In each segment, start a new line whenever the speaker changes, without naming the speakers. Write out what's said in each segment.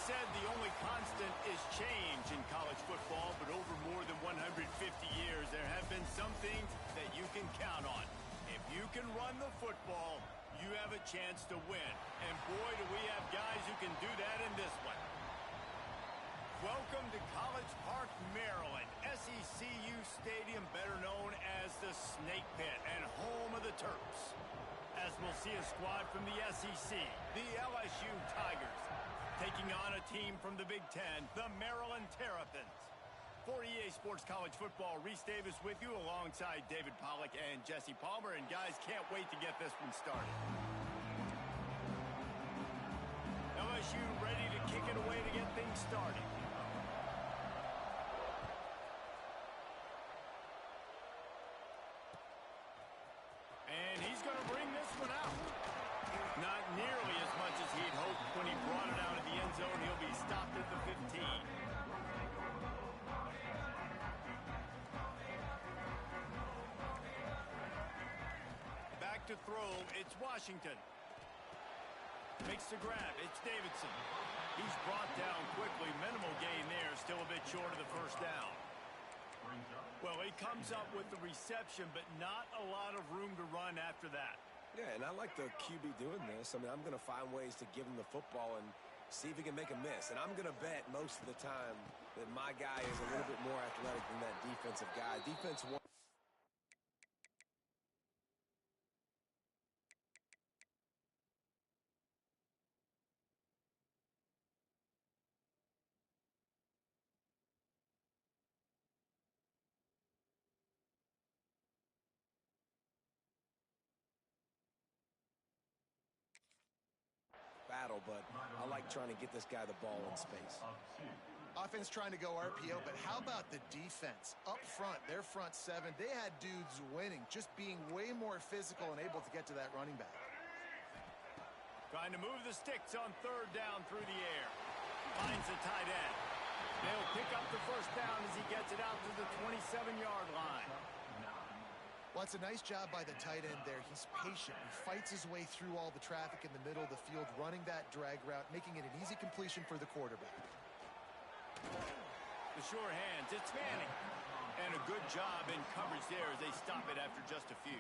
said the only constant is change in college football, but over more than 150 years, there have been some things that you can count on. If you can run the football, you have a chance to win. And boy, do we have guys who can do that in this one. Welcome to College Park, Maryland, SECU Stadium, better known as the Snake Pit and home of the Terps. As we'll see a squad from the SEC, the LSU Tigers, taking on a team from the Big Ten, the Maryland Terrapins. For EA Sports College Football, Reese Davis with you alongside David Pollack and Jesse Palmer. And guys, can't wait to get this one started. LSU ready to kick it away to get things started. And he's going to bring this one out. Not nearly as much as he'd hoped when he brought it out of the end zone. He'll be stopped at the 15. Back to throw, it's Washington. Makes the grab, it's Davidson. He's brought down quickly. Minimal gain there, still a bit short of the first down. Well, he comes up with the reception, but not a lot of room to run after that.
Yeah, and I like the QB doing this. I mean, I'm going to find ways to give him the football and see if he can make a miss. And I'm going to bet most of the time that my guy is a little bit more athletic than that defensive guy. Defense one. Battle, but I like trying to get this guy the ball in space.
Offense trying to go RPO, but how about the defense? Up front, their front seven, they had dudes winning, just being way more physical and able to get to that running back.
Trying to move the sticks on third down through the air. Finds the tight end. They'll pick up the first down as he gets it out to the 27-yard line.
Well, it's a nice job by the tight end there. He's patient. He fights his way through all the traffic in the middle of the field, running that drag route, making it an easy completion for the quarterback.
The sure hands, it's Manning. And a good job in coverage there as they stop it after just a few.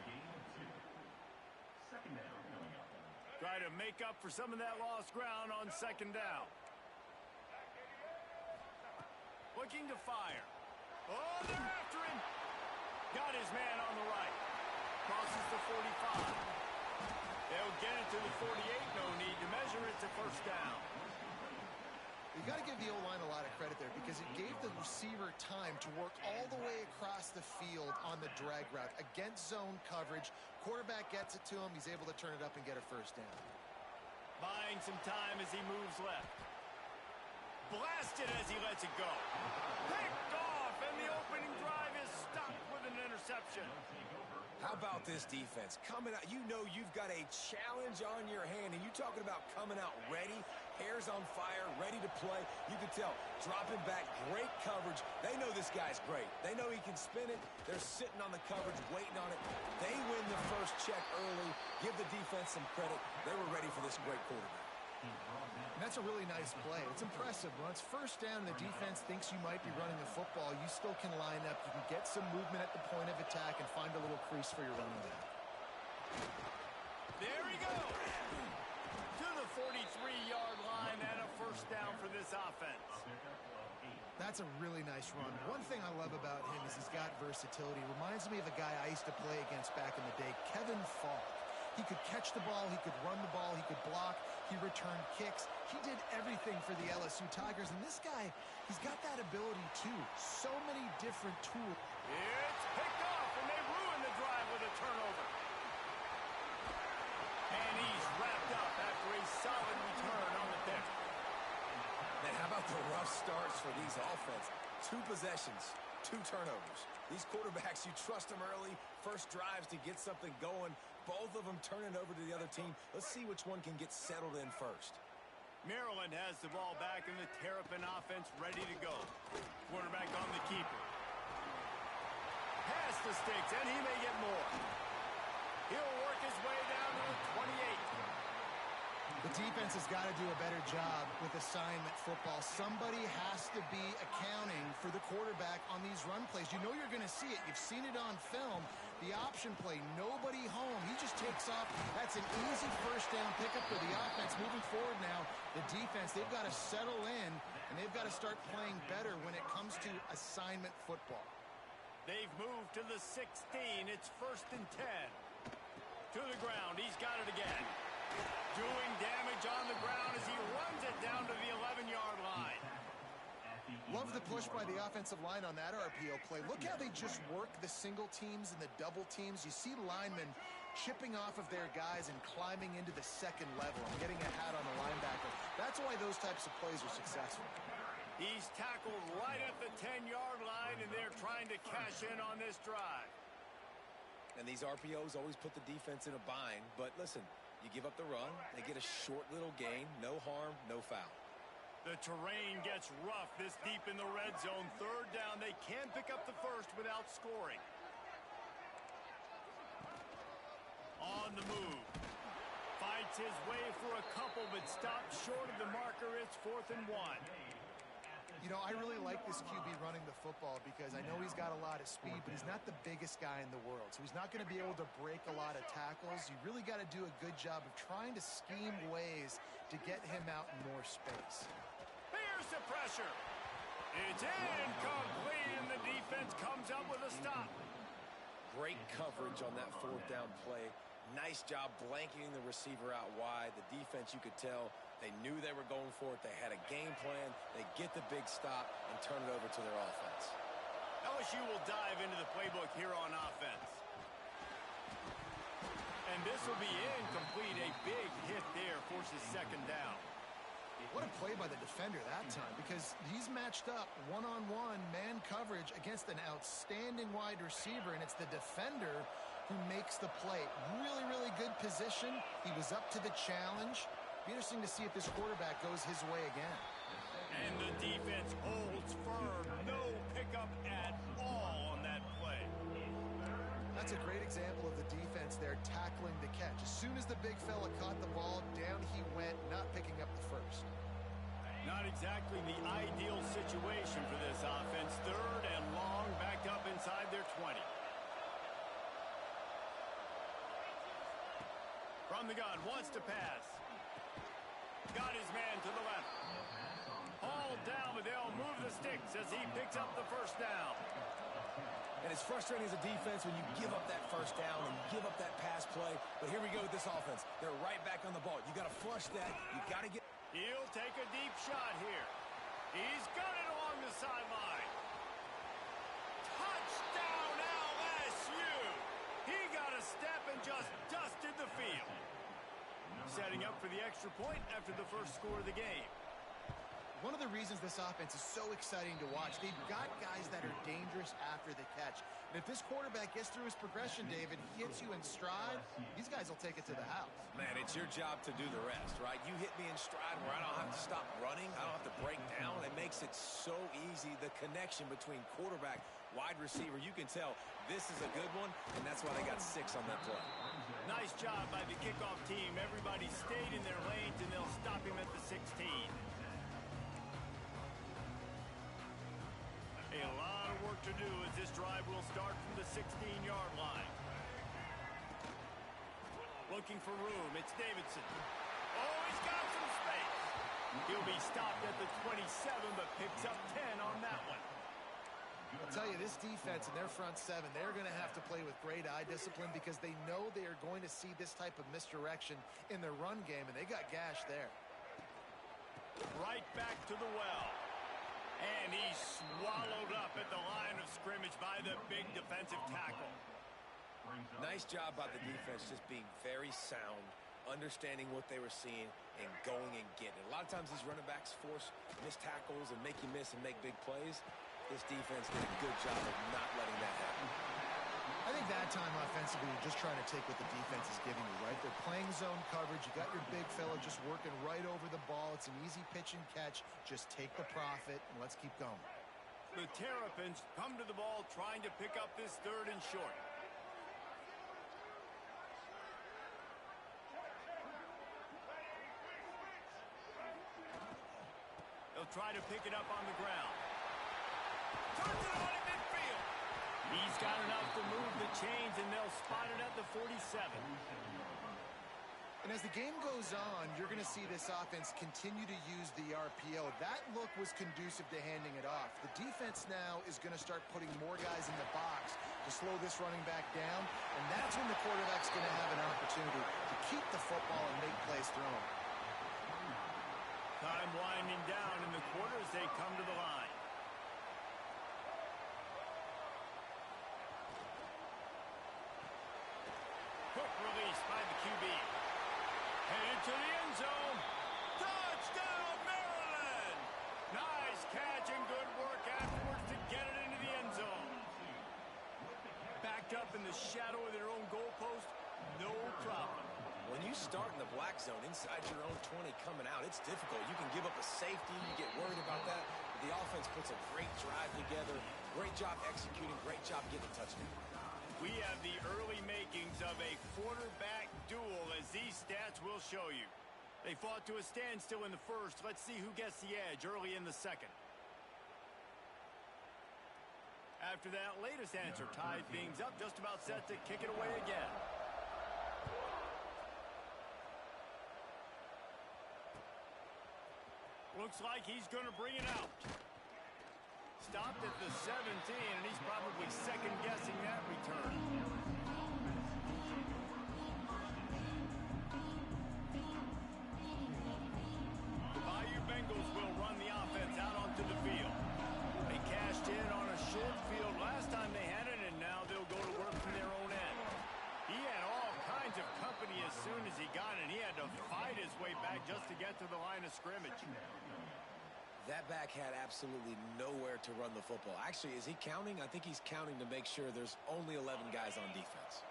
Try to make up for some of that lost ground on second down. Looking to fire. Oh, they're after him. Got his man on the right. Crosses the 45. They'll get it to the 48. No need to measure it to first down.
You got to give the O-line a lot of credit there because it gave the receiver time to work all the way across the field on the drag route against zone coverage. Quarterback gets it to him. He's able to turn it up and get a first down.
Buying some time as he moves left. Blasted as he lets it go. Picked off, and the opening drive is stopped with an interception.
How about this defense? Coming out, you know you've got a challenge on your hand, and you're talking about coming out ready, hairs on fire, ready to play. You can tell, dropping back, great coverage. They know this guy's great. They know he can spin it. They're sitting on the coverage, waiting on it. They win the first check early. Give the defense some credit. They were ready for this great quarterback.
And that's a really nice play. It's impressive. When it's first down and the defense thinks you might be running the football, you still can line up. You can get some movement at the point of attack and find a little crease for your running back.
There he goes. To the 43-yard line and a first down for this offense.
That's a really nice run. One thing I love about him is he's got versatility. Reminds me of a guy I used to play against back in the day, Kevin Falk. He could catch the ball, he could run the ball, he could block, he returned kicks. He did everything for the LSU Tigers, and this guy, he's got that ability too. So many different tools.
It's picked off, and they ruin the drive with a turnover. And he's wrapped up after a solid return on the pick.
Man, how about the rough starts for these offense? 2 possessions, 2 turnovers. These quarterbacks, you trust them early, first drives to get something going. Both of them turning over to the other team. Let's see which one can get settled in first.
Maryland has the ball back, and the Terrapin offense ready to go. Quarterback on the keeper. Pass the sticks, and he may get more. He'll work his way down to the 28.
The defense has got to do a better job with assignment football. Somebody has to be accounting for the quarterback on these run plays. You know you're going to see it. You've seen it on film. The option play, nobody home. He just takes off. That's an easy first down pickup for the offense. Moving forward now, the defense, they've got to settle in, and they've got to start playing better when it comes to assignment football.
They've moved to the 16. It's 1st and 10. To the ground. He's got it again. Doing damage on the ground as he runs it down to the 11-yard line.
Love the push by the offensive line on that RPO play. Look how they just work the single teams and the double teams. You see linemen chipping off of their guys and climbing into the second level and getting a hat on the linebacker. That's why those types of plays are successful.
He's tackled right at the 10-yard line, and they're trying to cash in on this drive.
And these RPOs always put the defense in a bind. But listen, you give up the run, they get a short little gain, no harm, no foul.
The terrain gets rough this deep in the red zone. 3rd down, they can pick up the first without scoring. On the move. Fights his way for a couple, but stops short of the marker. It's 4th and 1.
You know, I really like this QB running the football because I know he's got a lot of speed, but he's not the biggest guy in the world. So he's not going to be able to break a lot of tackles. You really got to do a good job of trying to scheme ways to get him out in more space.
Here's the pressure. It's incomplete, and the defense comes up with a stop.
Great coverage on that 4th down play. Nice job blanketing the receiver out wide. The defense, you could tell, they knew they were going for it. They had a game plan. They get the big stop and turn it over to their offense.
LSU will dive into the playbook here on offense. And this will be incomplete. A big hit there forces 2nd down.
What a play by the defender that time, because he's matched up one-on-one man coverage against an outstanding wide receiver, and it's the defender who makes the play. Really, really good position. He was up to the challenge. Be interesting to see if this quarterback goes his way again.
And the defense holds firm. No pickup at all on that play.
That's a great example of the defense there tackling the catch. As soon as the big fella caught the ball, down he went, not picking up the first.
Not exactly the ideal situation for this offense. 3rd and long, backed up inside their 20. From the gun, wants to pass. Got his man to the left. Hauled down, but they'll move the sticks as he picks up the 1st down.
And it's frustrating as a defense when you give up that 1st down and give up that pass play. But here we go with this offense. They're right back on the ball. You got to flush that. You got to get...
He'll take a deep shot here. He's got it along the sideline. Touchdown, LSU! He got a step and just dusted the field. Setting up for the extra point after the first score of the game.
One of the reasons this offense is so exciting to watch, they've got guys that are dangerous after the catch. And if this quarterback gets through his progression, David, hits you in stride, these guys will take it to the house.
Man, it's your job to do the rest, right? You hit me in stride where I don't have to stop running. I don't have to break down. It makes it so easy. The connection between quarterback, wide receiver, you can tell this is a good one, and that's why they got 6 on that play.
Nice job by the kickoff team. Everybody stayed in their lanes, and they'll stop him at the 16. A lot of work to do as this drive will start from the 16-yard line. Looking for room. It's Davidson. Oh, he's got some space. He'll be stopped at the 27, but picks up 10 on that one.
I'll tell you, this defense and their front 7, they're going to have to play with great eye discipline because they know they are going to see this type of misdirection in their run game, and they got gashed there.
Right back to the well. And he's swallowed up at the line of scrimmage by the big defensive tackle.
Nice job by the defense just being very sound, understanding what they were seeing, and going and getting it. A lot of times these running backs force missed tackles and make you miss and make big plays. This defense did a good job of not letting that happen.
I think that time offensively, you're just trying to take what the defense is giving you, right? They're playing zone coverage. You got your big fella just working right over the ball. It's an easy pitch and catch. Just take the profit, and let's keep going.
The Terrapins come to the ball trying to pick up this 3rd and short. try to pick it up on the ground. Turns it on in midfield. He's got enough to move the chains, and they'll spot it at the 47.
And as the game goes on, you're going to see this offense continue to use the RPO. That look was conducive to handing it off. The defense now is going to start putting more guys in the box to slow this running back down, and that's when the quarterback's going to have an opportunity to keep the football and make plays thrown.
Time winding down in the quarter as they come to the line. Quick release by the QB. Headed to the end zone. Touchdown, Maryland! Nice catch and good work afterwards to get it into the end zone. Backed up in the shadow of their own goalpost, no problem.
When you start in the black zone inside your own 20 coming out, it's difficult. You can give up a safety. You get worried about that. But the offense puts a great drive together. Great job executing. Great job getting a touchdown.
We have the early makings of a quarterback duel, as these stats will show you. They fought to a standstill in the first. Let's see who gets the edge early in the second. After that latest answer tied things up, just about set to kick it away again. Looks like he's going to bring it out. Stopped at the 17, and he's probably second-guessing that return. The Bayou Bengals will run the offense out onto the field. They cashed in on a short field last time they had it, and now they'll go to work from their own end. He had all kinds of company as soon as he got it. He had to fight his way back just to get to the line of scrimmage.
That back had absolutely nowhere to run the football. Actually, is he counting? I think he's counting to make sure there's only 11 guys on defense.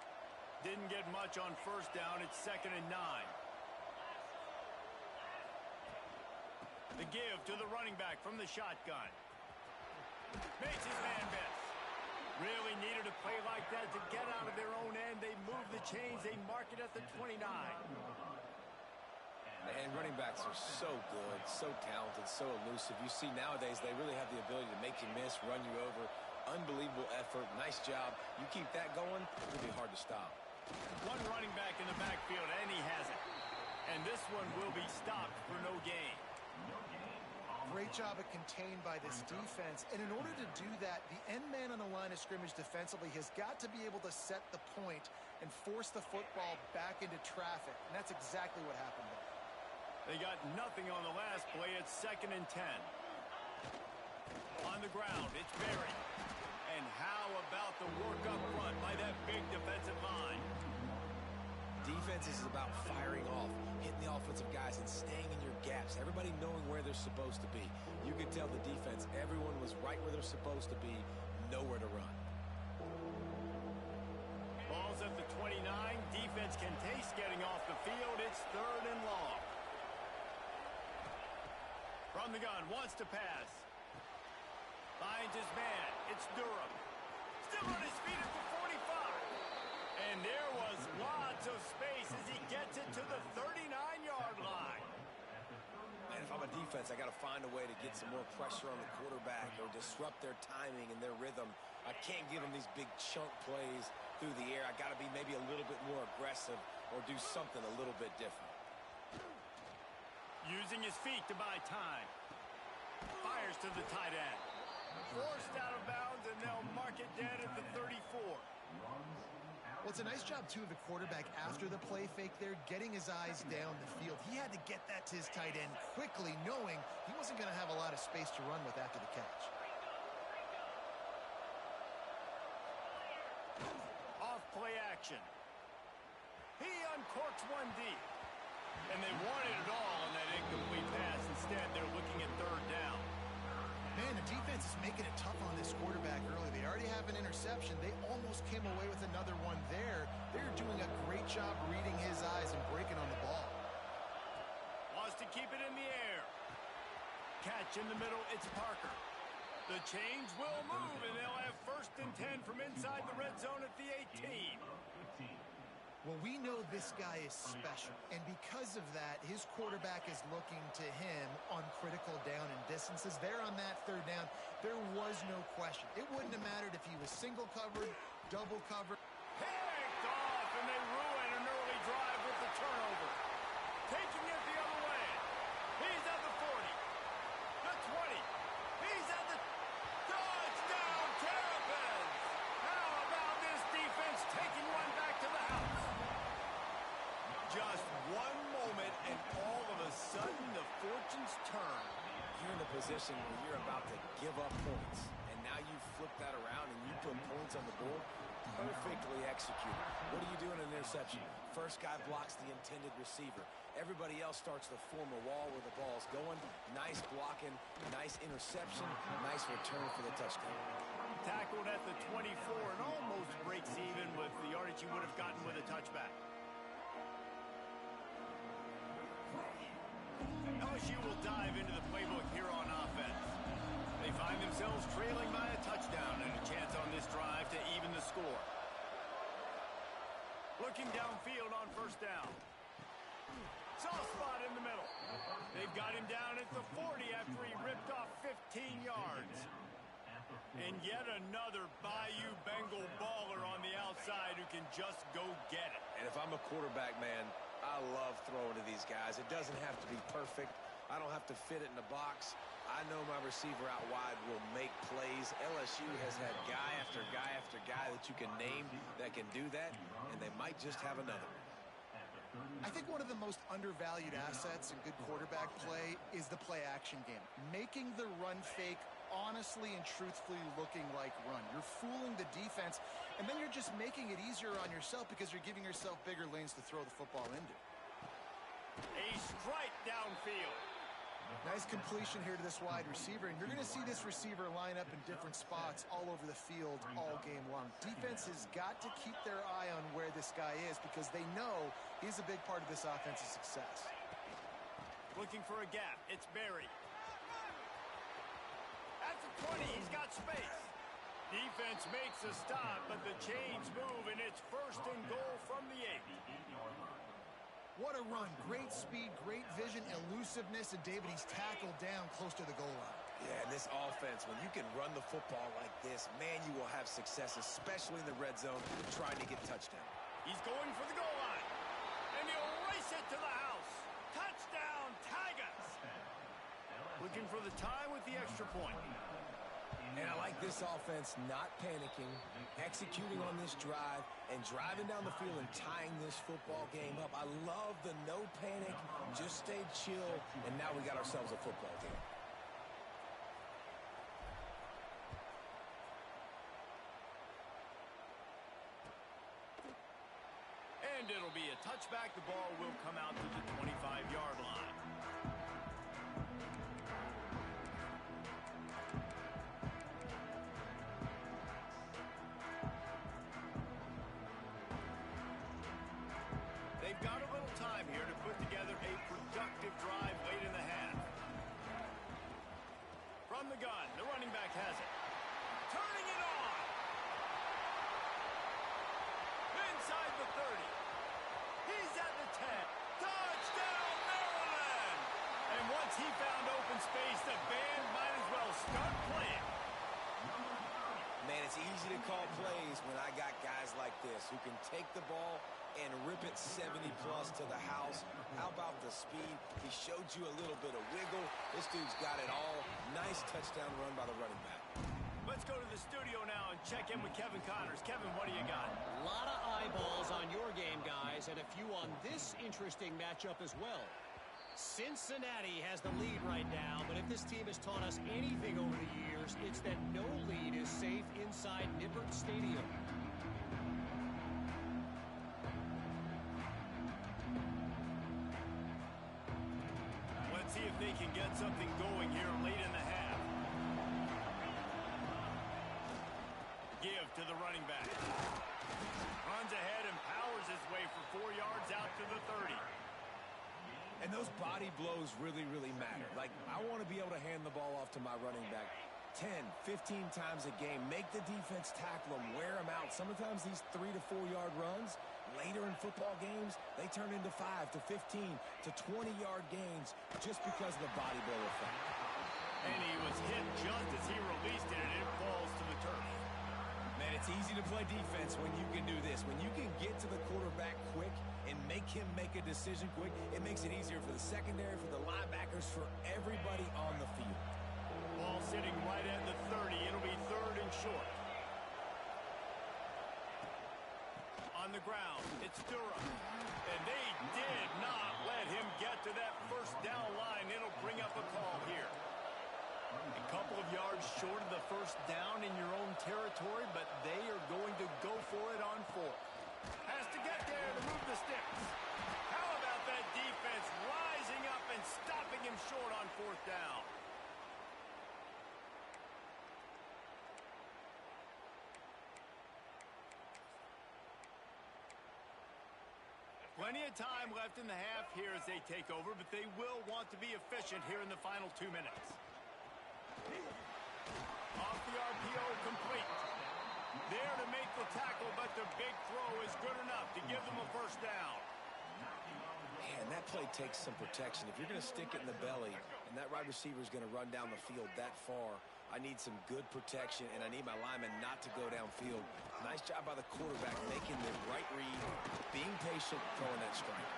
Didn't get much on first down. It's 2nd and 9. The give to the running back from the shotgun. Makes his man miss. Really needed a play like that to get out of their own end. They move the chains. They mark it at the 29.
And running backs are so good, so talented, so elusive. You see nowadays they really have the ability to make you miss, run you over. Unbelievable effort. Nice job. You keep that going, it'll be hard to stop.
One running back in the backfield, and he has it. And this one will be stopped for no gain.
Great job at contained by this defense. And in order to do that, the end man on the line of scrimmage defensively has got to be able to set the point and force the football back into traffic. And that's exactly what happened there.
They got nothing on the last play. It's 2nd and 10. On the ground, it's Berry. And how about the work up front by that big defensive line?
Defense is about firing off, hitting the offensive guys and staying in your gaps. Everybody knowing where they're supposed to be. You could tell the defense, everyone was right where they're supposed to be, nowhere to run.
Ball's at the 29. Defense can taste getting off the field. It's 3rd and long. From the gun, wants to pass. Finds his man. It's Durham. Still on his feet at the 45. And there was lots of space as he gets it to the 39-yard line.
Man, if I'm a defense, I got to find a way to get some more pressure on the quarterback or disrupt their timing and their rhythm. I can't give them these big chunk plays through the air. I got to be maybe a little bit more aggressive or do something a little bit different.
Using his feet to buy time. Fires to the tight end. Forced out of bounds, and they'll mark it dead at the 34.
Well, it's a nice job, too, of the quarterback after the play fake there, getting his eyes down the field. He had to get that to his tight end quickly, knowing he wasn't going to have a lot of space to run with after the catch.
Off play action. He uncorks one deep. And they wanted it all on that incomplete pass. Instead, they're looking at 3rd down.
Man, the defense is making it tough on this quarterback early. They already have an interception. They almost came away with another one there. They're doing a great job reading his eyes and breaking on the ball.
Wants to keep it in the air. Catch in the middle, it's Parker. The chains will move, and they'll have 1st and 10 from inside the red zone at the 18.
Well, we know this guy is special, and because of that, his quarterback is looking to him on critical down and distances. There on that third down, there was no question. It wouldn't have mattered if he was single covered, double covered.
Picked off, and they ruin an early drive with the turnover. Taking it the other way. He's at the 40, the 20. He's at the touchdown, Terrapins. How about this defense taking one back to the house?
Just one moment, and all of a sudden, the fortunes turn. You're in a position where you're about to give up points, and now you flip that around and you put points on the board. Perfectly executed. What do you do in an interception? First guy blocks the intended receiver. Everybody else starts to form a wall where the ball's going. Nice blocking, nice interception, nice return for the touchdown.
Tackled at the 24 and almost breaks even with the yardage he would have gotten with a touchback. LSU will dive into the playbook here on offense. They find themselves trailing by a touchdown and a chance on this drive to even the score. Looking downfield on first down. Soft spot in the middle. They've got him down at the 40 after he ripped off 15 yards. And yet another Bayou Bengal baller on the outside who can just go get it.
And if I'm a quarterback, man, I love throwing to these guys. It doesn't have to be perfect. I don't have to fit it in the box. I know my receiver out wide will make plays. LSU has had guy after guy after guy that you can name that can do that, and they might just have another.
I think one of the most undervalued assets in good quarterback play is the play-action game. Making the run fake honestly and truthfully looking like run. You're fooling the defense, and then you're just making it easier on yourself because you're giving yourself bigger lanes to throw the football into.
A strike downfield.
Nice completion here to this wide receiver, and you're going to see this receiver line up in different spots all over the field all game long. Defense has got to keep their eye on where this guy is because they know he's a big part of this offense's success.
Looking for a gap. It's Berry. At the 20, he's got space. Defense makes a stop, but the chains move, and it's first and goal from the 8.
What a run. Great speed, great vision, elusiveness, and David, he's tackled down close to the goal line.
Yeah, and this offense, when you can run the football like this, man, you will have success, especially in the red zone, trying to get touchdown.
He's going for the goal line, and he'll race it to the house. Touchdown, Tigers! Looking for the tie with the extra point.
And I like this offense not panicking, executing on this drive, and driving down the field and tying this football game up. I love the no panic, just stay chill, and now we got ourselves a football game.
And it'll be a touchback. The ball will come out to the 25-yard line. They've got a little time here to put together a productive drive late in the half. From the gun, the running back has it. Turning it on. Inside the 30. He's at the 10. Touchdown, Maryland! And once he found open space, the band might as well start playing.
Man, it's easy to call plays when I got guys like this who can take the ball and rip it 70-plus to the house. How about the speed? He showed you a little bit of wiggle. This dude's got it all. Nice touchdown run by the running back.
Let's go to the studio now and check in with Kevin Connors. Kevin, what do you got?
A lot of eyeballs on your game, guys, and a few on this interesting matchup as well. Cincinnati has the lead right now, but if this team has taught us anything over the years, it's that no lead is safe inside Nippert Stadium.
Let's see if they can get something going here late in the half. Give to the running back. Runs ahead and powers his way for 4 yards out to the 30.
And those body blows really, really matter. Like, I want to be able to hand the ball off to my running back 10, 15 times a game. Make the defense tackle them, wear them out. Sometimes these 3 to 4 yard runs, later in football games, they turn into 5 to 15 to 20 yard gains just because of the body blow effect.
And he was hit just as he released it, and it falls to the turf.
Man, it's easy to play defense when you can do this. When you can get to the quarterback quick and make him make a decision quick, it makes it easier for the secondary, for the linebackers, for everybody on the field.
Ball sitting right at the 30. It'll be 3rd and short. On the ground, it's Durham. And they did not let him get to that first down line. It'll bring up a call here. A couple of yards short of the first down in your own territory, but they are going to go for it on 4th. Has to get there to move the sticks. How about that defense rising up and stopping him short on 4th down? Plenty of time left in the half here as they take over, but they will want to be efficient here in the final 2 minutes. Off the RPO, complete. There to make the tackle, but the big throw is good enough to give them a first down.
Man, that play takes some protection. If you're going to stick it in the belly and that wide receiver is going to run down the field that far, I need some good protection, and I need my lineman not to go downfield. Nice job by the quarterback making the right read, being patient, throwing that strike.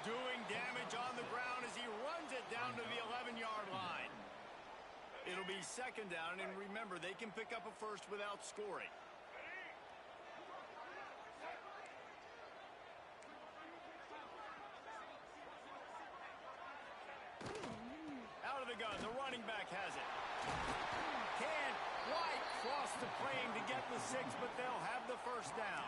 Doing damage on the ground as he runs it down to the 11-yard line. It'll be 2nd down, and remember, they can pick up a first without scoring. Out of the gun, the running back has it. Can't quite cross the plane to get the 6, but they'll have the first down.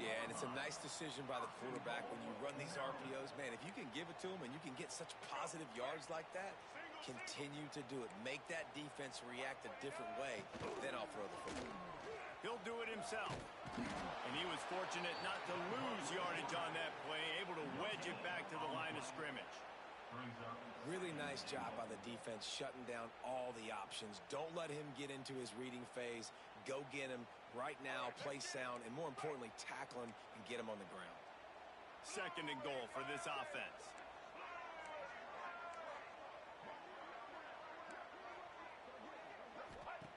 Yeah, and it's a nice decision by the quarterback when you run these RPOs. Man, if you can give it to them and you can get such positive yards like that, continue to do it. Make that defense react a different way, then I'll throw the football.
He'll do it himself. And he was fortunate not to lose yardage on that play, able to wedge it back to the line of scrimmage.
Really nice job by the defense shutting down all the options. Don't let him get into his reading phase. Go get him right now, play sound, and more importantly, tackle him and get him on the ground.
2nd and goal for this offense.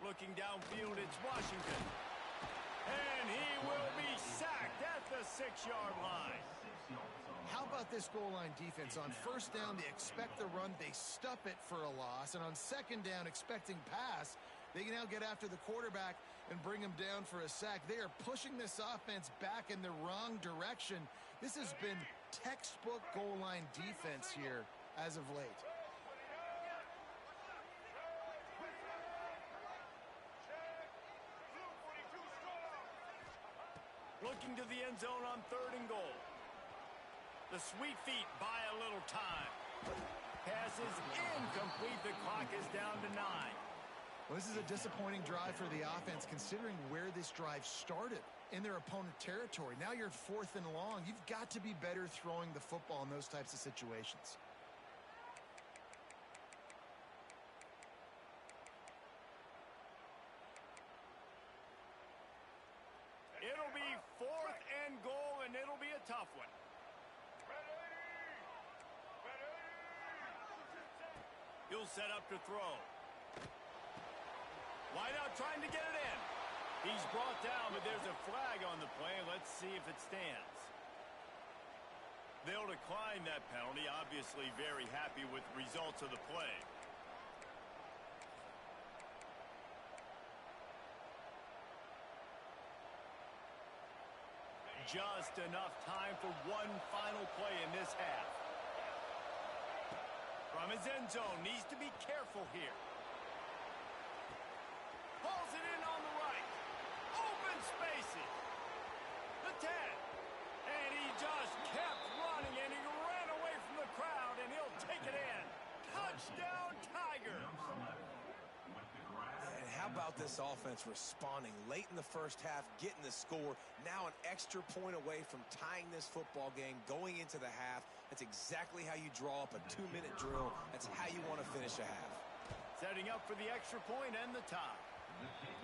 Looking downfield, it's Washington. And he will be sacked at the 6-yard line.
How about this goal line defense? On 1st down, they expect the run. They stuff it for a loss. And on 2nd down, expecting pass, they can now get after the quarterback and bring him down for a sack. They are pushing this offense back in the wrong direction. This has been textbook goal line defense here as of late.
Looking to the end zone on 3rd and goal. The sweet feet buy a little time. Pass is incomplete. The clock is down to 9.
Well, this is a disappointing drive for the offense considering where this drive started in their opponent territory. Now you're at 4th and long. You've got to be better throwing the football in those types of situations.
It'll be 4th and goal, and it'll be a tough one. He'll set up to throw. Wideout trying to get it in. He's brought down, but there's a flag on the play. Let's see if it stands. They'll decline that penalty. Obviously very happy with the results of the play. Just enough time for one final play in this half. From his end zone, needs to be careful here. Pulls it in on the right. Open spaces. The 10. And he just kept running, and he ran away from the crowd, and he'll take it in. Touchdown, Tigers.
And how about this offense responding late in the first half, getting the score, now an extra point away from tying this football game, going into the half. That's exactly how you draw up a 2-minute drill. That's how you want to finish a half.
Setting up for the extra point and the tie.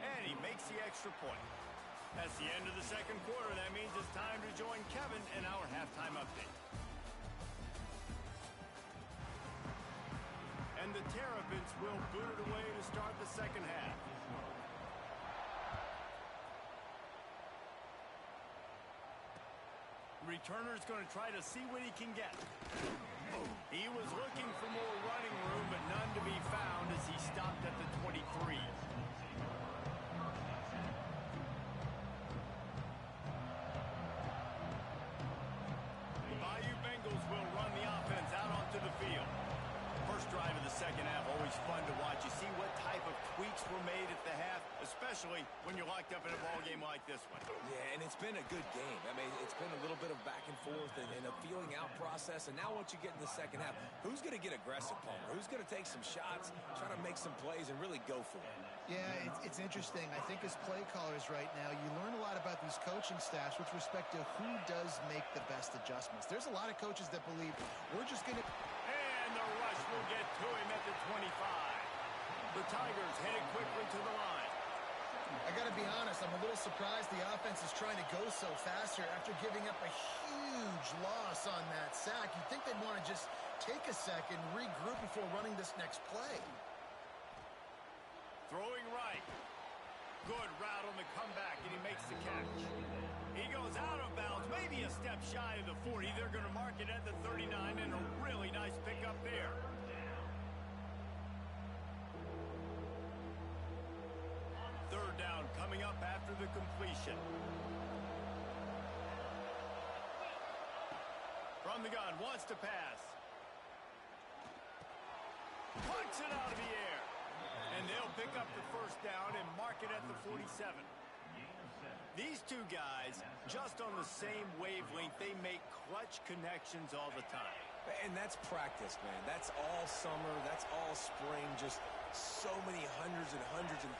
And he makes the extra point. That's the end of the second quarter. That means it's time to join Kevin in our halftime update. And the Terrapins will boot it away to start the second half. Returner's going to try to see what he can get. He was looking for more running room, but none to be found as he stopped at the 23. The Bayou Bengals will run the offense out onto the field. First drive of the second half, always fun to watch. You see what type of tweaks were made at the half, especially when you're locked up in a ball game like this one.
Yeah, and it's been a good game. I mean, it's been a little bit of back and forth and a feeling out process. And now once you get in the second half, who's going to get aggressive, Palmer? Who's going to take some shots, try to make some plays, and really go for it?
Yeah, it's interesting. I think as play callers right now, you learn a lot about these coaching staffs with respect to who does make the best adjustments. There's a lot of coaches that believe we're just going to...
And the rush will get to him at the 25. The Tigers headed quickly to the line.
I got to be honest, I'm a little surprised the offense is trying to go so fast here after giving up a huge loss on that sack. You'd think they'd want to just take a second, regroup before running this next play.
Throwing right. Good route on the comeback, and he makes the catch. He goes out of bounds, maybe a step shy of the 40. They're going to mark it at the 39, and a really nice pickup there. Third down coming up after the completion. From the gun, wants to pass. Punts it out of the air. And they'll pick up the first down and mark it at the 47. These two guys, just on the same wavelength, they make clutch connections all the time.
And that's practice, man. That's all summer. That's all spring. Just so many hundreds and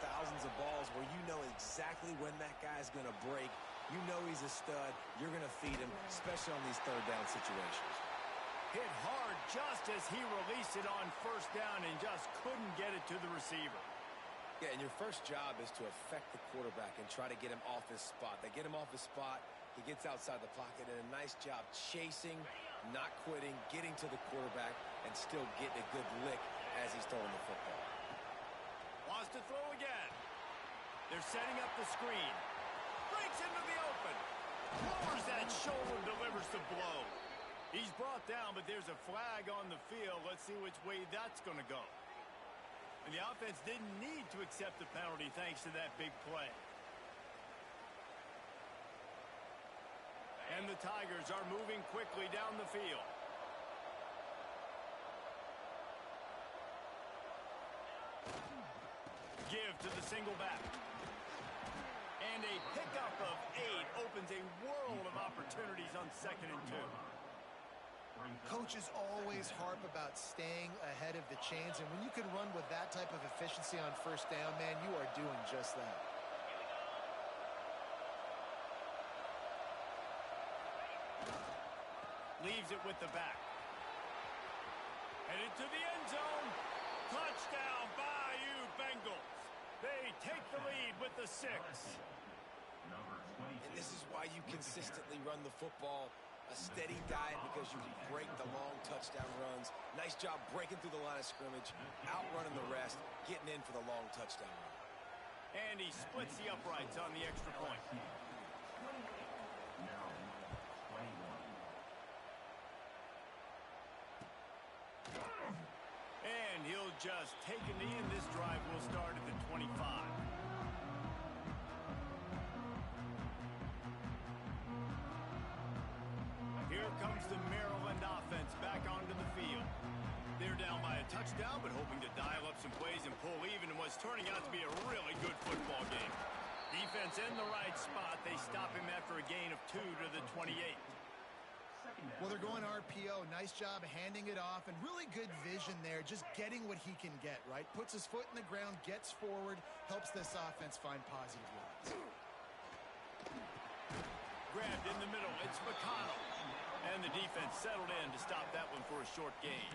thousands of balls where you know exactly when that guy's going to break. You know he's a stud. You're going to feed him, especially on these third down situations.
Hit hard just as he released it on first down and just couldn't get it to the receiver.
Yeah, and your first job is to affect the quarterback and try to get him off his spot. They get him off his spot. He gets outside the pocket, and a nice job chasing, not quitting, getting to the quarterback, and still getting a good lick as he's throwing the football.
Wants to throw again. They're setting up the screen. Breaks into the open. Lowers that shoulder, delivers the blow. He's brought down, but there's a flag on the field. Let's see which way that's going to go. And the offense didn't need to accept the penalty thanks to that big play. And the Tigers are moving quickly down the field. Give to the single back. And a pickup of 8 opens a world of opportunities on 2nd and 2.
Coaches always harp about staying ahead of the chains, and when you can run with that type of efficiency on first down, man, you are doing just that.
Leaves it with the back. Headed to the end zone. Touchdown, Bayou Bengals. They take the lead with the 6.
And this is why you consistently run the football. A steady diet because you can break the long touchdown runs. Nice job breaking through the line of scrimmage, outrunning the rest, getting in for the long touchdown run.
And he splits the uprights on the extra point. And he'll just take a knee, and this drive will start at the 25. Here comes the Maryland offense back onto the field. They're down by a touchdown, but hoping to dial up some plays and pull even in what's turning out to be a really good football game. Defense in the right spot. They stop him after a gain of 2 to the 28.
Well, they're going RPO. Nice job handing it off, and really good vision there, just getting what he can get, right? Puts his foot in the ground, gets forward, helps this offense find positive lines.
Grabbed in the middle. It's McConnell. And the defense settled in to stop that one for a short gain.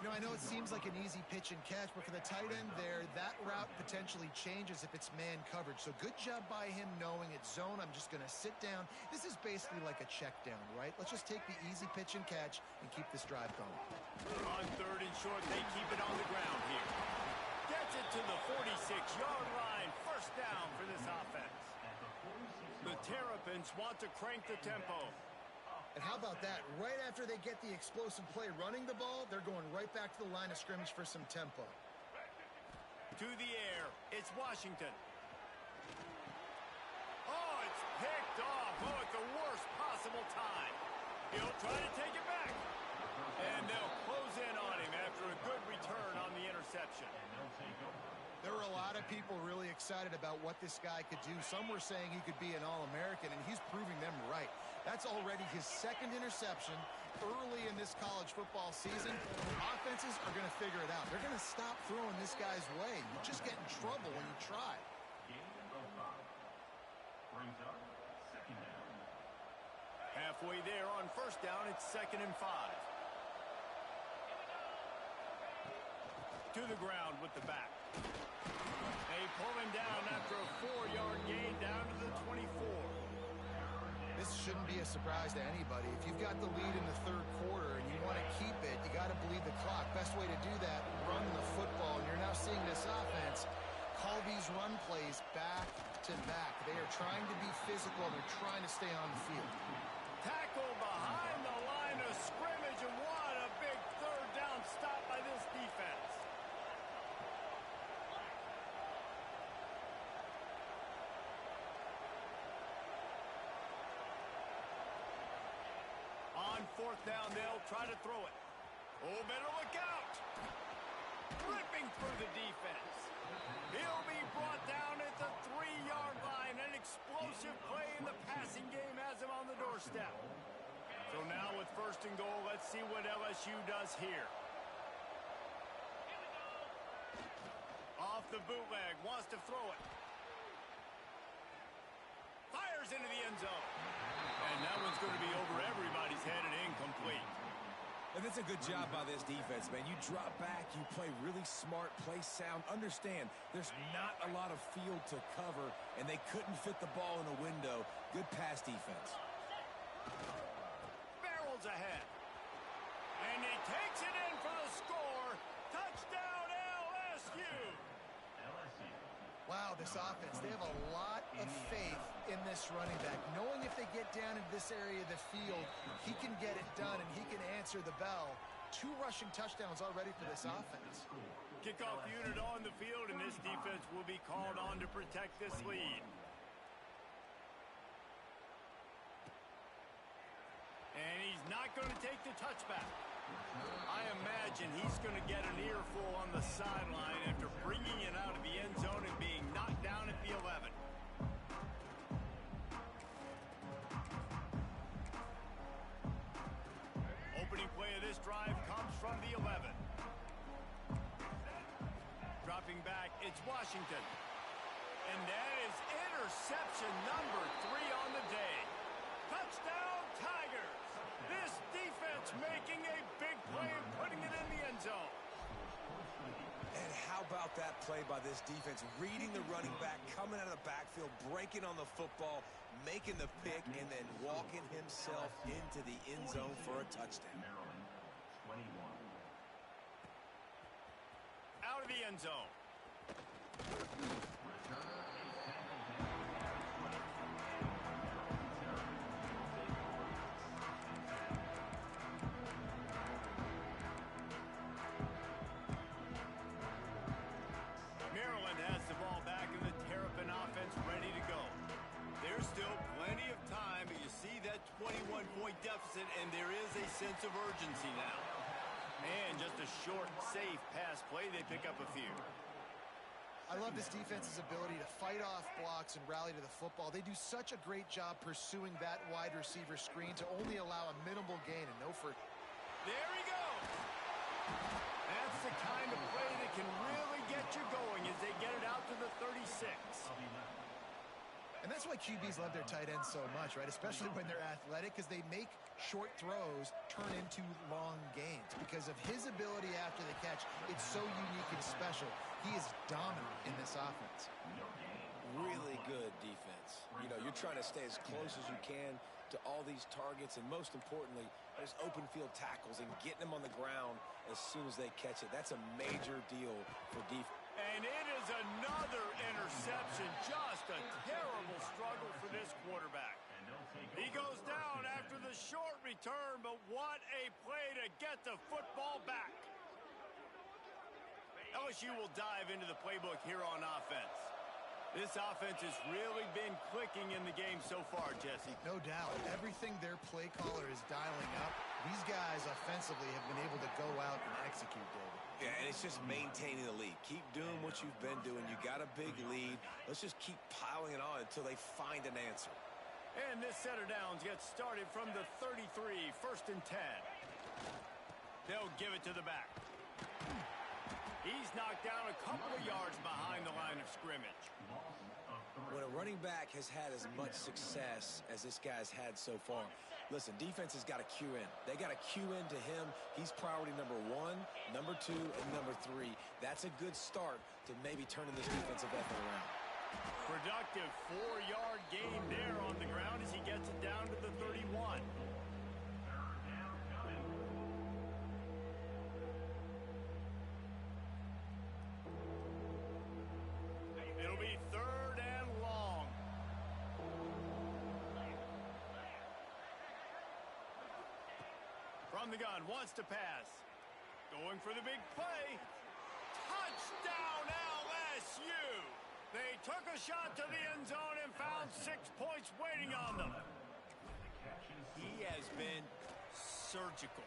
You know, I know it seems like an easy pitch and catch, but for the tight end there, that route potentially changes if it's man coverage. So good job by him knowing it's zone. I'm just going to sit down. This is basically like a check down, right? Let's just take the easy pitch and catch and keep this drive going.
On 3rd and short, they keep it on the ground here. Gets it to the 46-yard line. First down for this offense. The Terrapins want to crank the tempo.
And how about that? Right after they get the explosive play running the ball, they're going right back to the line of scrimmage for some tempo.
To the air, it's Washington. Oh, it's picked off. Oh, at the worst possible time. He'll try to take it back. And they'll close in on him after a good return on the interception.
There were a lot of people really excited about what this guy could do. Some were saying he could be an All-American, and he's proving them right. That's already his 2nd interception early in this college football season. Offenses are going to figure it out. They're going to stop throwing this guy's way. You just get in trouble when you try.
Halfway there on 1st down, it's 2nd and 5. To the ground with the back. They pull him down after a 4-yard gain down to the 24.
This shouldn't be a surprise to anybody. If you've got the lead in the 3rd quarter and you want to keep it, you got to bleed the clock. Best way to do that, run the football. And you're now seeing this offense call these run plays back to back. They are trying to be physical, and they're trying to stay on the field.
Tackle behind the line of scrimmage, and what a big 3rd down stop by this defense. On 4th down, they'll try to throw it. Oh, better look out. Ripping through the defense. He'll be brought down at the 3-yard line. An explosive play in the passing game has him on the doorstep. So now with 1st and goal, let's see what LSU does here. Off the bootleg, wants to throw it. Fires into the end zone. And that one's going to be over everybody's head and incomplete.
And that's a good job by this defense, man. You drop back, you play really smart, play sound. Understand, there's not a lot of field to cover, and they couldn't fit the ball in a window. Good pass defense.
Barrels ahead. And he takes it in for the score. Touchdown, LSU.
Wow, this offense, they have a lot of faith in this running back. Knowing if they get down into this area of the field, he can get it done and he can answer the bell. 2 rushing touchdowns already for this offense.
Kickoff unit on the field, and this defense will be called on to protect this lead. And he's not going to take the touchback. I imagine he's going to get an earful on the sideline after bringing it out of the end zone and being knocked down at the 11. Opening play of this drive comes from the 11. Dropping back, it's Washington. And that is interception number 3 on the day. Touchdown, Tigers! This defense making a big play and putting it in the end zone.
And how about that play by this defense? Reading the running back, coming out of the backfield, breaking on the football, making the pick, and then walking himself into the end zone for a touchdown.
Out of the end zone. Maryland has the ball back in the Terrapin offense ready to go. There's still plenty of time, but you see that 21-point deficit, and there is a sense of urgency now. And just a short, safe pass play, they pick up a few.
I love this defense's ability to fight off blocks and rally to the football. They do such a great job pursuing that wide receiver screen to only allow a minimal gain and no first.
There he goes. That's the kind of play that can really get you going as they get it out to the 36.
And that's that's why QBs love their tight ends so much, right? Especially when they're athletic, because they make short throws turn into long gains. Because of his ability after the catch, it's so unique and special. He is dominant in this offense.
Really good defense. You know, you're trying to stay as close as you can to all these targets, and most importantly, those open field tackles and getting them on the ground as soon as they catch it. That's a major deal for defense.
And it is another interception. Just a terrible struggle for this quarterback. He goes down after the short return, but what a play to get the football back. LSU will dive into the playbook here on offense. This offense has really been clicking in the game so far, Jesse.
No doubt. Everything their play caller is dialing up, these guys offensively have been able to go out and execute, David.
Yeah, and it's just maintaining the lead. Keep doing what you've been doing. You got a big lead. Let's just keep piling it on until they find an answer.
And this set of downs gets started from the 33, 1st and 10. They'll give it to the back. He's knocked down a couple of yards behind the line of scrimmage.
When a running back has had as much success as this guy's had so far, listen, defense has got to cue in. They got to cue in to him. He's priority number 1, number 2, and number 3. That's a good start to maybe turning this defensive effort around.
Productive 4-yard gain there on the ground as he gets it down to the 31. It'll be 3rd and long. From the gun, wants to pass. Going for the big play. Touchdown LSU! They took a shot to the end zone and found 6 points waiting on them. He has been surgical.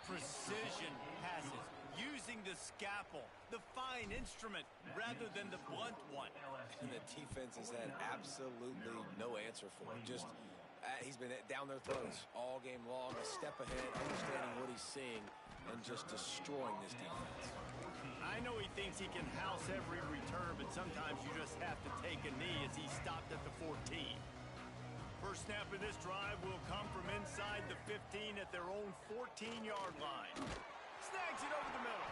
Precision passes. Using the scalpel, the fine instrument, rather than the blunt one.
And the defense has had absolutely no answer for him. Just, he's been down their throats all game long, a step ahead, understanding what he's seeing, and just destroying this defense.
I know he thinks he can house every return, but sometimes you just have to take a knee as he stopped at the 14. First snap of this drive will come from inside the 15 at their own 14-yard line. Snags it over the middle.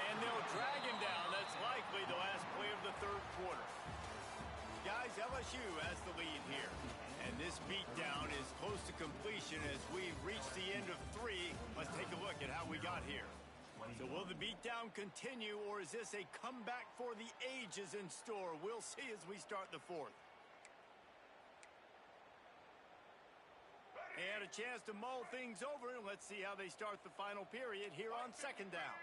And they'll drag him down. That's likely the last play of the 3rd quarter. Guys, LSU has the lead here. And this beatdown is close to completion as we reach the end of 3. Let's take a look at how we got here. So will the beatdown continue, or is this a comeback for the ages in store? We'll see as we start the 4th. And a chance to mull things over. Let's see how they start the final period here on 2nd down.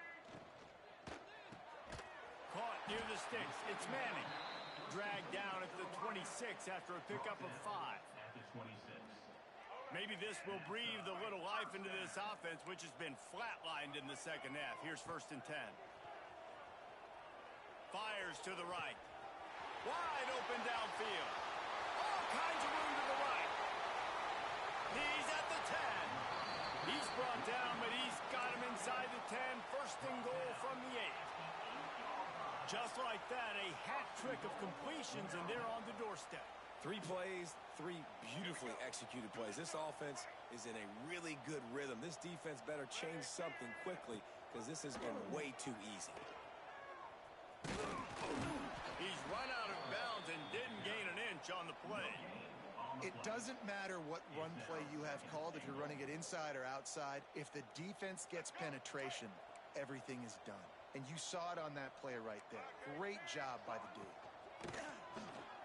Caught near the sticks. It's Manning. Dragged down at the 26 after a pickup of 5. Maybe this will breathe a little life into this offense, which has been flatlined in the 2nd half. Here's 1st and 10. Fires to the right. Wide open downfield. All kinds of room to the right. He's at the 10. He's brought down, but he's got him inside the 10. 1st and goal from the 8. Just like that, a hat trick of completions, and they're on the doorstep.
3 plays, 3 beautifully executed plays. This offense is in a really good rhythm. This defense better change something quickly because this has been way too easy.
He's run out of bounds and didn't gain an inch on the play.
It doesn't matter what run play you have called, if you're running it inside or outside. If the defense gets penetration, everything is done. And you saw it on that play right there. Great job by the dude.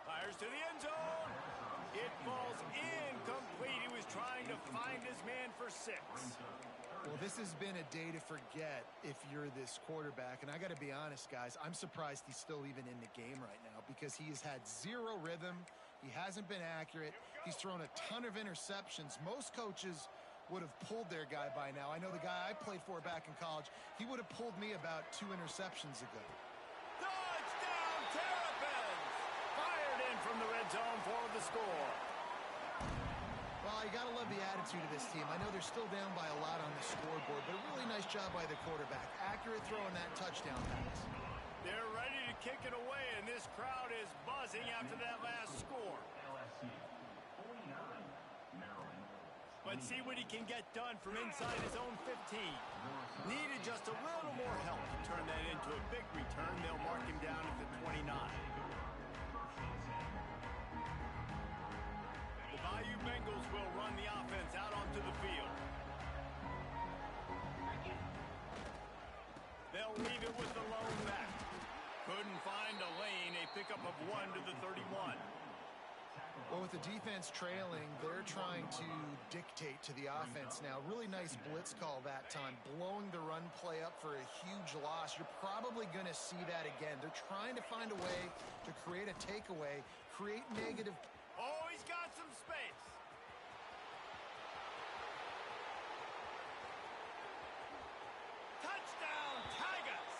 Fires to the end zone. It falls incomplete. He was trying to find his man for 6.
Well, this has been a day to forget if you're this quarterback. And I got to be honest, guys, I'm surprised he's still even in the game right now because he has had 0 rhythm. He hasn't been accurate. He's thrown a ton of interceptions. Most coaches would have pulled their guy by now. I know the guy I played for back in college, he would have pulled me about 2 interceptions ago.
Touchdown, Terrapins! Fired in from the red zone for the score.
Well, you got to love the attitude of this team. I know they're still down by a lot on the scoreboard, but a really nice job by the quarterback. Accurate throw on that touchdown pass.
They're ready to kick it away, and this crowd is buzzing after that last score. Let's see what he can get done from inside his own 15. Needed just a little more help to turn that into a big return. They'll mark him down at the 29. The Bayou Bengals will run the offense out onto the field. They'll leave it with the lone back. Couldn't find a lane. A pickup of 1 to the 31.
Well, with the defense trailing, they're trying to dictate to the offense now. Really nice blitz call that time, blowing the run play up for a huge loss. You're probably going to see that again. They're trying to find a way to create a takeaway, create negative.
Oh, he's got some space. Touchdown, Tigers!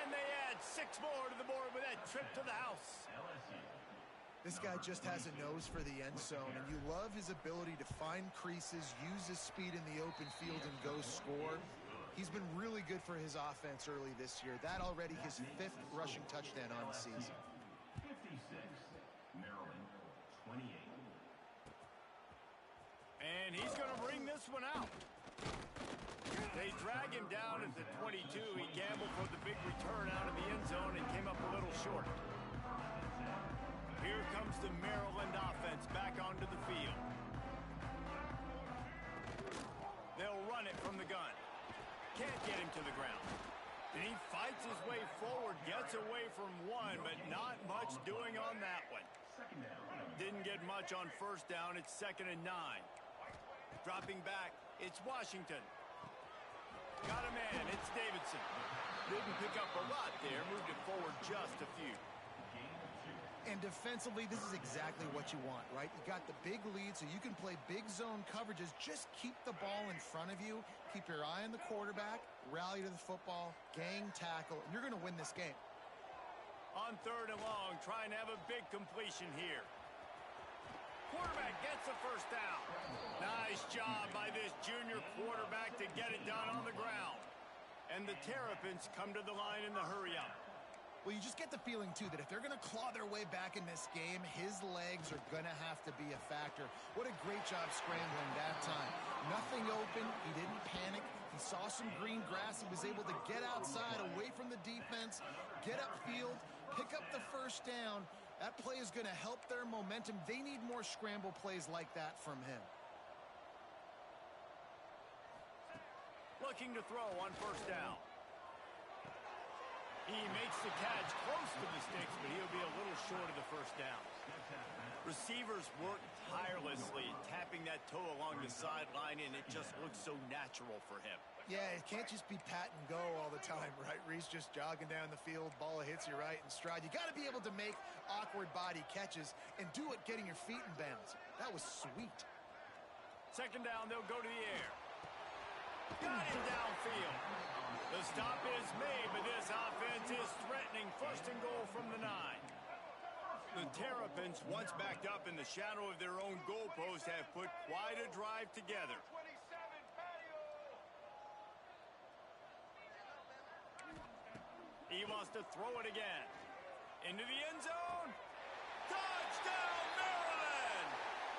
And they add 6 more to the board with that trip to the house.
This guy just has a nose for the end zone, and you love his ability to find creases, use his speed in the open field, and go score. He's been really good for his offense early this year. That already his 5th rushing touchdown on the season.
56, Maryland, 28.
And he's going to bring this one out. They drag him down at the 22. He gambled for the big return out of the end zone and came up a little short. Here comes the Maryland offense back onto the field. They'll run it from the gun. Can't get him to the ground. And he fights his way forward, gets away from one, but not much doing on that one. Didn't get much on first down. It's 2nd and 9. Dropping back, it's Washington. Got a man, it's Davidson. Didn't pick up a lot there, moved it forward just a few.
And defensively, this is exactly what you want, right? You got the big lead, so you can play big zone coverages. Just keep the ball in front of you. Keep your eye on the quarterback. Rally to the football. Gang tackle. And you're going to win this game.
On 3rd and long, trying to have a big completion here. Quarterback gets the first down. Nice job by this junior quarterback to get it done on the ground. And the Terrapins come to the line in the hurry-up.
Well, you just get the feeling, too, that if they're going to claw their way back in this game, his legs are going to have to be a factor. What a great job scrambling that time. Nothing open. He didn't panic. He saw some green grass. He was able to get outside, away from the defense, get upfield, pick up the first down. That play is going to help their momentum. They need more scramble plays like that from him.
Looking to throw on first down. He makes the catch close to the sticks, but he'll be a little short of the first down. Receivers work tirelessly, tapping that toe along the sideline, and it just looks so natural for him.
Yeah, it can't just be pat and go all the time, right? Reese just jogging down the field, ball hits you right in stride. You got to be able to make awkward body catches and do it getting your feet in bounds. That was sweet.
2nd down, they'll go to the air. Got him downfield. The stop is made, but this offense is threatening. 1st and goal from the 9. The Terrapins, once backed up in the shadow of their own goalpost, have put quite a drive together. He wants to throw it again. Into the end zone. Touchdown, Maryland!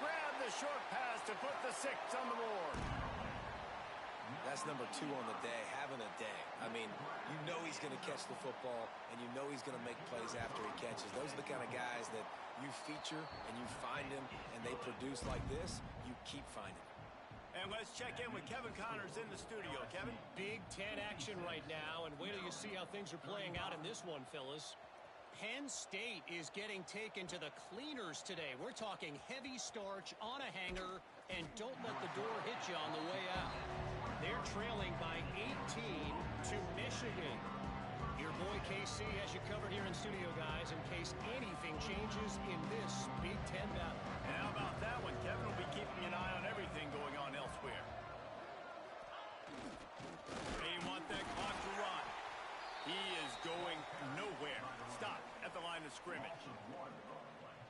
Grab the short pass to put the 6 on the board.
That's number 2 on the day, having a day. I mean, you know he's going to catch the football, and you know he's going to make plays after he catches. Those are the kind of guys that you feature, and you find them, and they produce like this, you keep finding them.
And let's check in with Kevin Connors in the studio. Kevin?
Big Ten action right now, and wait till you see how things are playing out in this one, fellas. Penn State is getting taken to the cleaners today. We're talking heavy starch on a hanger, and don't let the door hit you on the way out. They're trailing by 18 to Michigan. Your boy KC has you covered here in studio, guys, in case anything changes in this Big Ten battle.
And how about that one? Kevin will be keeping an eye on everything going on elsewhere. They want that clock to run. He is going nowhere. Stop at the line of scrimmage.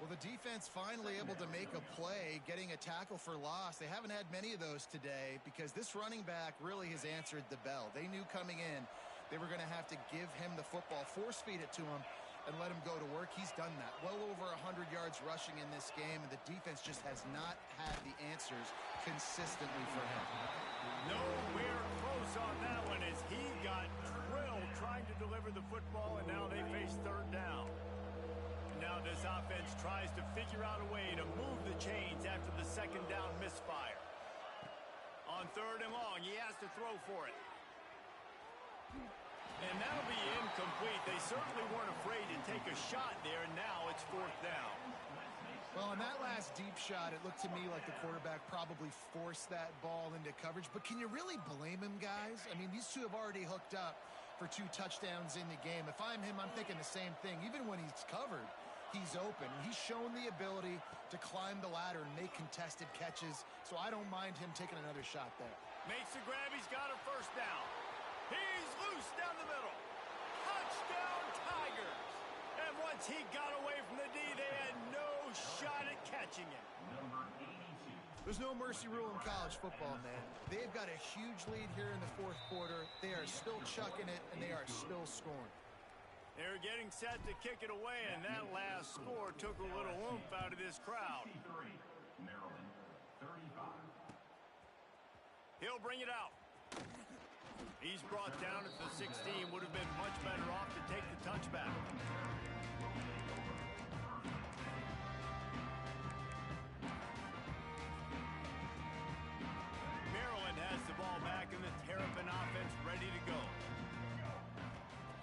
Well, the defense finally able to make a play, getting a tackle for loss. They haven't had many of those today because this running back really has answered the bell. They knew coming in they were going to have to give him the football, force feed it to him, and let him go to work. He's done that. Well over 100 yards rushing in this game, and the defense just has not had the answers consistently for him.
Nowhere close on that one as he got drilled trying to deliver the football, and now they face third down. Now this offense tries to figure out a way to move the chains after the second down misfire. On third and long, he has to throw for it. And that'll be incomplete. They certainly weren't afraid to take a shot there, and now it's fourth down.
Well, on that last deep shot, it looked to me like the quarterback probably forced that ball into coverage. But can you really blame him, guys? I mean, these two have already hooked up for 2 touchdowns in the game. If I'm him, I'm thinking the same thing. Even when he's covered, he's open. He's shown the ability to climb the ladder and make contested catches, so I don't mind him taking another shot there.
Makes the grab. He's got a first down. He's loose down the middle. Touchdown, Tigers. And once he got away from the D, they had no shot at catching him.
Number 82.
There's no mercy rule in college football, man. They've got a huge lead here in the fourth quarter. They are still chucking it, and they are still scoring.
They're getting set to kick it away, and that last score took a little oomph out of this crowd.
63. Maryland 35.
He'll bring it out. He's brought down at the 16. Would have been much better off to take the touchback. Maryland has the ball back, and the Terrapin offense ready to go.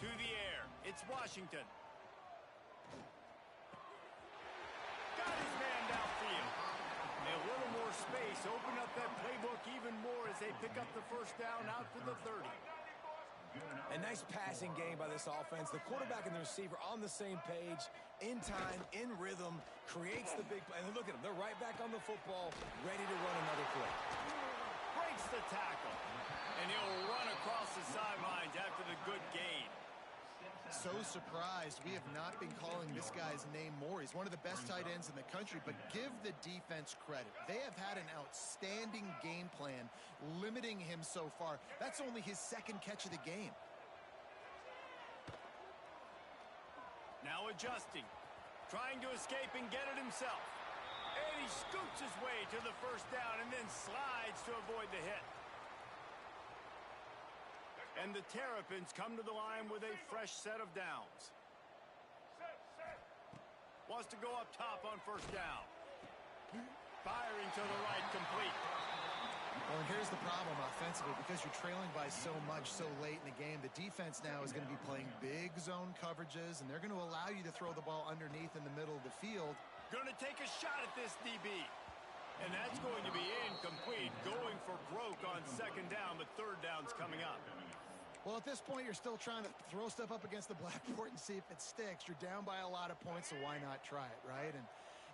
To the air. It's Washington. Got his man downfield. A little more space. Open up that playbook even more as they pick up the first down out to the 30.
A nice passing game by this offense. The quarterback and the receiver on the same page, in time, in rhythm, creates the big play. And look at them. They're right back on the football, ready to run another play.
Breaks the tackle. And he'll run across the sidelines after the good gain.
So surprised we have not been calling this guy's name more. He's one of the best tight ends in the country, but give the defense credit. They have had an outstanding game plan limiting him so far. That's only his second catch of the game.
Now adjusting. Trying to escape and get it himself. And he scoots his way to the first down and then slides to avoid the hit. And the Terrapins come to the line with a fresh set of downs. Wants to go up top on first down. Firing to the right, complete.
Well, and here's the problem offensively. Because you're trailing by so much so late in the game, the defense now is going to be playing big zone coverages, and they're going to allow you to throw the ball underneath in the middle of the field.
Going to take a shot at this DB. And that's going to be incomplete. Going for broke on second down, but third down's coming up.
Well, at this point, you're still trying to throw stuff up against the blackboard and see if it sticks. You're down by a lot of points, so why not try it, right? And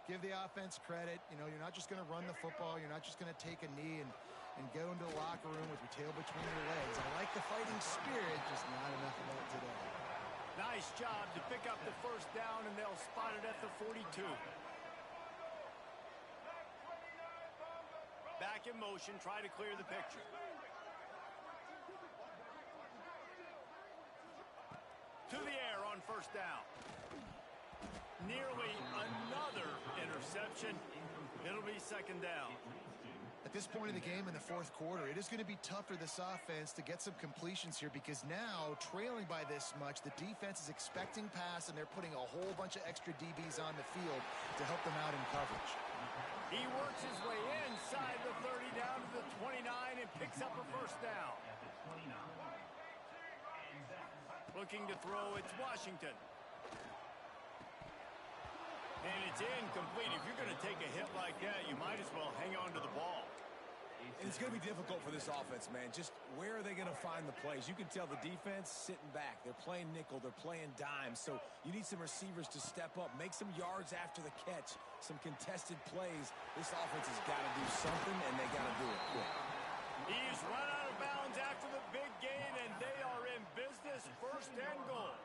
give the offense credit. You know, you're not just going to run the football. You're not just going to take a knee and go into the locker room with your tail between your legs. I like the fighting spirit, just not enough of that today.
Nice job to pick up the first down, and they'll spot it at the 42. Back in motion, try to clear the picture. To the air on first down. Nearly another interception. It'll be second down.
At this point in the game in the fourth quarter, it is going to be tough for this offense to get some completions here because now, trailing by this much, the defense is expecting pass, and they're putting a whole bunch of extra DBs on the field to help them out in coverage.
He works his way inside the 30 down to the 29 and picks up a first down. Looking to throw, it's Washington. And it's incomplete. If you're going to take a hit like that, you might as well hang on to the ball.
And it's going to be difficult for this offense, man. Just where are they going to find the plays? You can tell the defense sitting back. They're playing nickel. They're playing dime. So you need some receivers to step up, make some yards after the catch, some contested plays. This offense has got to do something, and they got to do it quick.
He's run out of bounds after the big gain, and they are in business, first and goal.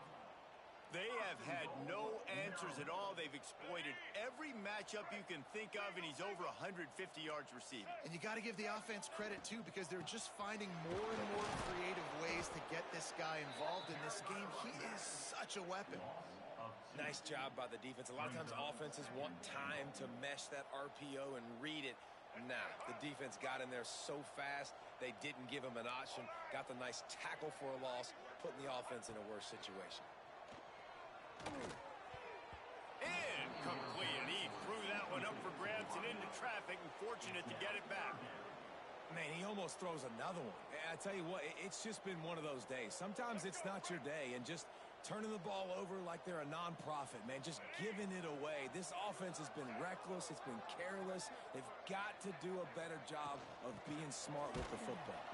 They have had no answers at all. They've exploited every matchup you can think of, and he's over 150 yards receiving.
And you got to give the offense credit, too, because they're just finding more and more creative ways to get this guy involved in this game. He is such a weapon.
Nice job by the defense. A lot of times offenses want time to mesh that RPO and read it. Nah, the defense got in there so fast, they didn't give him an option. Got the nice tackle for a loss, putting the offense in a worse situation.
Incomplete, and he threw that one up for grabs and into traffic, and fortunate to get it back.
Man, he almost throws another one. I tell you what, it's just been one of those days. Sometimes it's not your day, and just turning the ball over like they're a nonprofit, man, just giving it away. This offense has been reckless. It's been careless. They've got to do a better job of being smart with the football.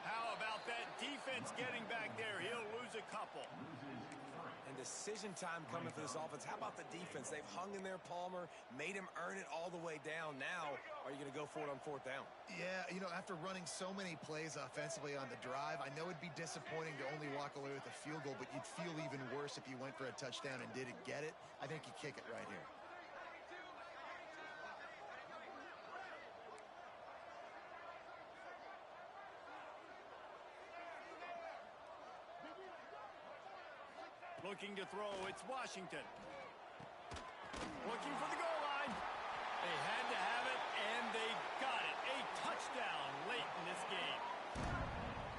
How about that defense getting back there? He'll lose a couple.
And decision time coming for this offense. How about the defense? They've hung in there, Palmer, made him earn it all the way down. Now, are you going to go for it on fourth down?
Yeah, you know, after running so many plays offensively on the drive, I know it'd be disappointing to only walk away with a field goal, but you'd feel even worse if you went for a touchdown and didn't get it. I think you kick it right here.
Looking to throw, it's Washington. Looking for the goal line. They had to have it, and they got it. A touchdown late in this game.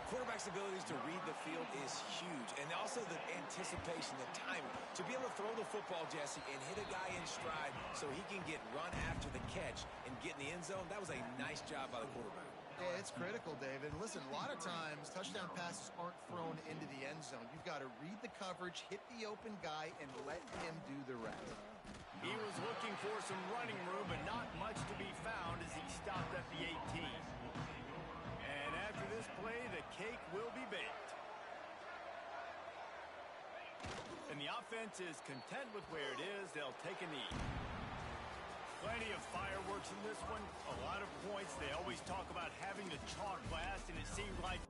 Quarterback's abilities to read the field is huge, and also the anticipation, the timing. To be able to throw the football, Jesse, and hit a guy in stride so he can get run after the catch and get in the end zone, that was a nice job by the quarterback.
Yeah, it's critical, David. And listen, a lot of times touchdown passes aren't thrown into the end zone. You've got to read the coverage, hit the open guy, and let him do the rest.
He was looking for some running room, but not much to be found as he stopped at the 18. And after this play, the cake will be baked. And the offense is content with where it is. They'll take a knee. Plenty of fireworks in this one. A lot of points. They always talk about having the chalk last, and it seemed like